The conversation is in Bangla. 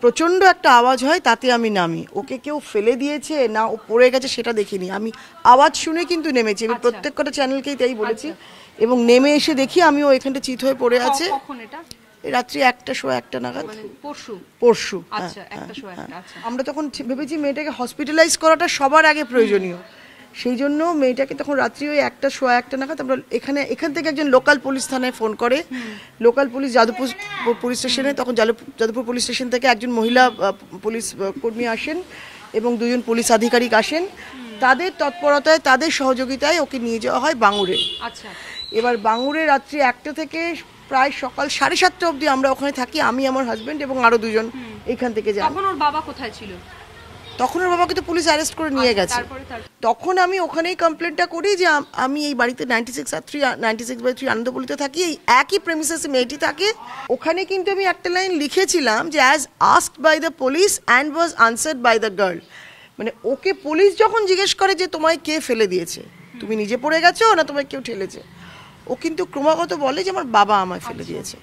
প্রচণ্ড একটা আওয়াজ হয়, তাতে আমি নামি। ওকে কেউ ফেলে দিয়েছে না ও পড়ে গেছে সেটা দেখিনি, আমি আওয়াজ শুনে কিন্তু নেমেছি। আমি প্রত্যেক কটা চ্যানেলকেই তাই বলেছি। এবং নেমে এসে দেখি আমি ও এখানটা চিত হয়ে পড়ে আছে। রাত্রি 1টা সোয়া 1টা নাগাদ, পরশু। আমরা তখন ভেবেছি মেয়েটাকে হসপিটালাইজ করাটা সবার আগে প্রয়োজনীয়, সেই জন্য মেয়েটাকে তখন রাত্রি ওই 1টা সোয়া 1টা নাগাদ আমরা এখান থেকে একজন লোকাল পুলিশ থানায় ফোন করে। লোকাল পুলিশ যাদবপুর পুলিশ স্টেশনে, তখন যাদবপুর পুলিশ স্টেশন থেকে একজন মহিলা পুলিশ কর্মী আসেন এবং 2জন পুলিশ আধিকারিক আসেন। তাদের তৎপরতায়, তাদের সহযোগিতায় ওকে নিয়ে যাওয়া হয় বাঙুরে। এবার বাঙুরে রাত্রি 1টা থেকে প্রায় সকাল 7:30 অবধি আমরা ওখানে থাকি, আমি, আমার হাজবেন্ড এবং আরো 2জন এখান থেকে যাই। তখন ওর বাবা কোথায় ছিল? তখন ওর বাবাকে তো পুলিশ অ্যারেস্ট করে নিয়ে গেছে। তখন আমি ওখানেই কমপ্লেনটা করি যে আমি এই বাড়িতে 96/3 আনন্দপল্লিতে থাকি, এই একই প্রেমিসেসে মেয়েটি থাকে। ওখানে কিন্তু আমি একটা লাইন লিখেছিলাম যে as asked by the police and was answered by the girl. মানে ওকে পুলিশ যখন জিজ্ঞেস করে যে তোমায় কে ফেলে দিয়েছে, তুমি নিজে পড়ে গেছো না তোমায় কেউ ঠেলেছে, ও কিন্তু ক্রমাগত বলে যে আমার বাবা আমায় ফেলে দিয়েছে।